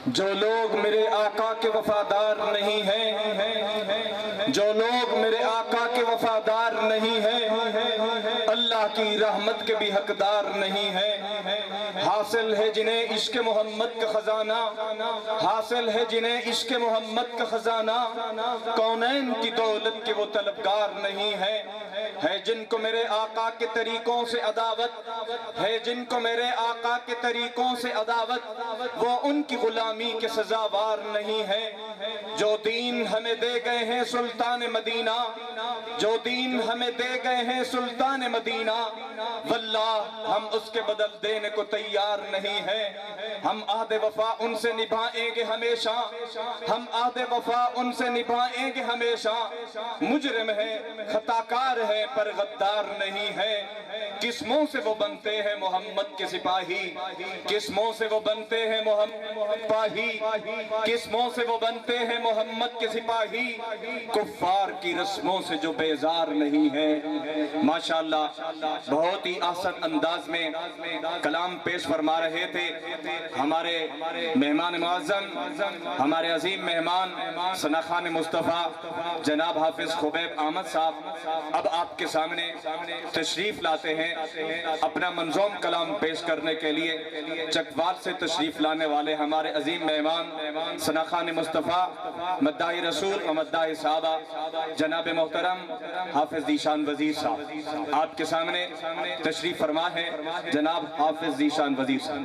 جو لوگ میرے آقا کے وفادار نہیں ہیں، جو لوگ میرے آقا کے وفادار نہیں ہیں، اللہ کی رحمت کے بھی حقدار نہیں ہیں۔ حاصل ہے جنہیں عشق محمد کا خزانہ، حاصل ہے جنہیں عشق محمد کا خزانہ، کونین کی دولت کے وہ طلبگار نہیں ہیں۔ ہے جن کو میرے آقا کے طریقوں سے عداوت، ہے جن کو میرے آقا کے طریقوں سے عداوت، وہ ان کی غلامی کے سزاوار نہیں ہے۔ جو دین ہمیں دے گئے ہیں سلطان مدینہ، جو دین ہمیں دے گئے ہیں سلطان مدینہ، واللہ ہم اس کے بدل دینے کو تیار نہیں ہیں۔ ہم عہد وفا ان سے نبھائیں گے ہمیشہ، ہم عہد وفا ان سے نبھائیں گے ہمیشہ۔ مجرم ہے، خطاکار ہے، پر غدار نہیں ہے۔ کس منہ سے وہ بنتے ہیں محمد کے سپاہی، کس منہ سے وہ بنتے ہیں محمد سپاہی، کس منہ سے وہ بنتے ہیں محمد کے سپاہی، کفار کی رسموں سے جو بیزار نہیں ہے۔ ماشاءاللہ بہت ہی احسن انداز میں کلام پیش فرما رہے تھے ہمارے مہمان معظم، ہمارے عظیم مہمان ثنا خان مصطفیٰ جناب حافظ خبیب احمد صاحب اب آپ کے سامنے تشریف لاتے ہیں اپنا منظوم کلام پیش کرنے کے لیے۔ چکوال سے تشریف لانے والے ہمارے عظیم مہمان ثنا خان مصطفیٰ مداح رسول و مداح صحابہ جناب محترم حافظ ذیشان وزیر صاحب آپ کے سامنے تشریف فرما ہے جناب حافظ ذیشان وزیر صاحب۔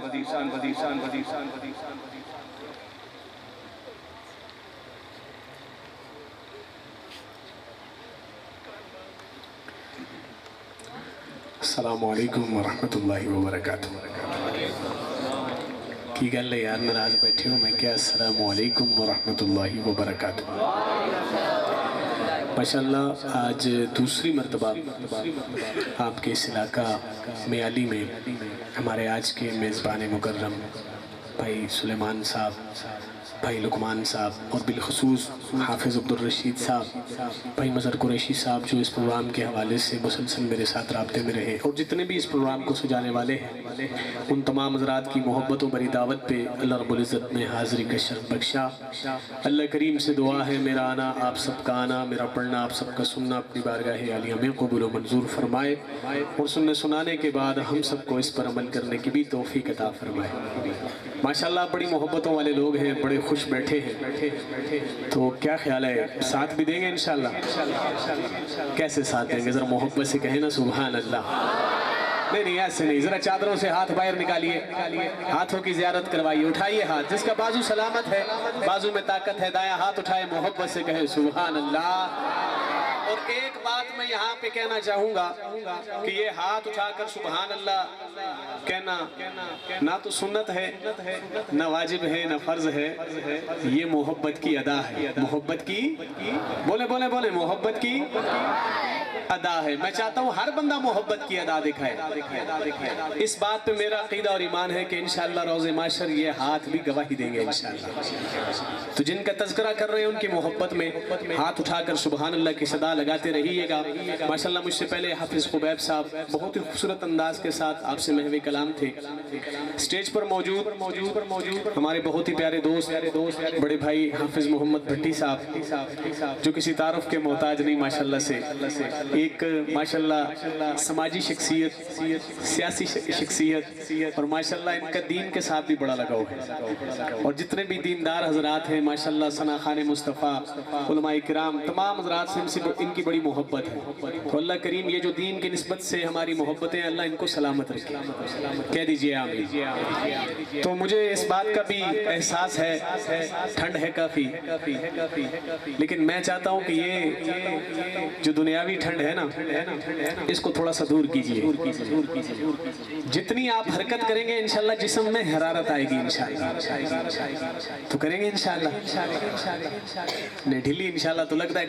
السلام علیکم ورحمۃ اللہ وبرکاتہ۔ کی گل ہے یار ناراض بیٹھے ہوں میں کیا؟ السلام علیکم ورحمۃ اللہ وبرکاتہ۔ ماشاءاللہ آج دوسری مرتبہ آپ کے اس علاقہ میالی میں ہمارے آج کے میزبان مکرم بھائی سلیمان صاحب، بھائی لقمان صاحب اور بالخصوص حافظ عبدالرشید صاحب، بھائی مظہر قریشی صاحب جو اس پروگرام کے حوالے سے مسلسل میرے ساتھ رابطے میں رہے، اور جتنے بھی اس پروگرام کو سجانے والے ہیں ان تمام حضرات کی محبت و بری دعوت پہ اللہ رب العزت نے حاضری کا شرف بخشا۔ اللہ کریم سے دعا ہے میرا آنا آپ سب کا آنا، میرا پڑھنا آپ سب کا سننا اپنی بارگاہ عالیہ میں قبول و منظور فرمائے، اور سننے سنانے کے بعد ہم سب کو اس پر عمل کرنے کی بھی توفیق عطا فرمائے۔ ماشاءاللہ بڑی محبتوں والے لوگ ہیں، بڑے خوش بیٹھے ہیں، تو کیا خیال ہے ساتھ بھی دیں گے انشاءاللہ؟ کیسے ساتھ دیں گے؟ ذرا محبت سے کہیں نا سبحان اللہ۔ نہیں ایسے نہیں، ذرا چادروں سے ہاتھ باہر نکالیے، ہاتھوں کی زیارت کروائیے، اٹھائیے ہاتھ، جس کا بازو سلامت ہے، بازو میں طاقت ہے، دایاں ہاتھ اٹھائے محبت سے کہے سبحان اللہ۔ اور ایک بات میں یہاں پہ کہنا چاہوں گا کہ یہ ہاتھ اٹھا کر سبحان اللہ کہنا نہ تو سنت ہے، نہ واجب ہے، نہ فرض ہے، یہ محبت کی ادا ہے، محبت کی بولے بولے بولے محبت کی ادا ہے۔ میں چاہتا ہوں ہر بندہ محبت کی ادا دکھائے۔ اس بات پہ میرا عقیدہ اور ایمان ہے کہ انشاءاللہ روز محشر یہ ہاتھ بھی گواہی دیں گے انشاءاللہ۔ تو جن کا تذکرہ کر رہے ہیں ان کی محبت میں ہاتھ اٹھا کر سبحان اللہ کی صدا لگاتے رہیے گا۔ ماشاءاللہ مجھ سے پہلے حافظ خبیب صاحب بہت ہی خوبصورت انداز کے ساتھ آپ سے محو کلام تھے۔ سٹیج پر موجود ہمارے بہت ہی پیارے دوست بڑے بھائی حافظ محمد بھٹی صاحب جو کسی تعارف کے محتاج نہیں، ماشاءاللہ سے ایک ماشاءاللہ سماجی شخصیت، سیاسی شخصیت، اور ماشاءاللہ ان کا دین کے ساتھ بھی بڑا لگاؤ ہے۔ اور جتنے بھی دیندار حضرات ہیں ماشاءاللہ ثنا خان مصطفیٰ، علماء کرام، تمام حضرات سے ان کی بڑی محبت ہے۔ تو اللہ کریم یہ جو دین کی نسبت سے ہماری محبتیں اللہ ان کو سلامت رکھے، کہہ دیجئے آمین۔ تو مجھے اس بات کا بھی احساس ہے، ٹھنڈ ہے کافی، لیکن میں چاہتا ہوں کہ یہ جو دنیاوی ٹھنڈ ہے نا اس کو تھوڑا سا دور کیجئے۔ جتنی آپ حرکت کریں گے انشاءاللہ جسم میں حرارت آئے گی انشاءاللہ، تو کریں گے انشاءاللہ؟ نہیں ڈھیلی انشاءاللہ تو لگتا ہے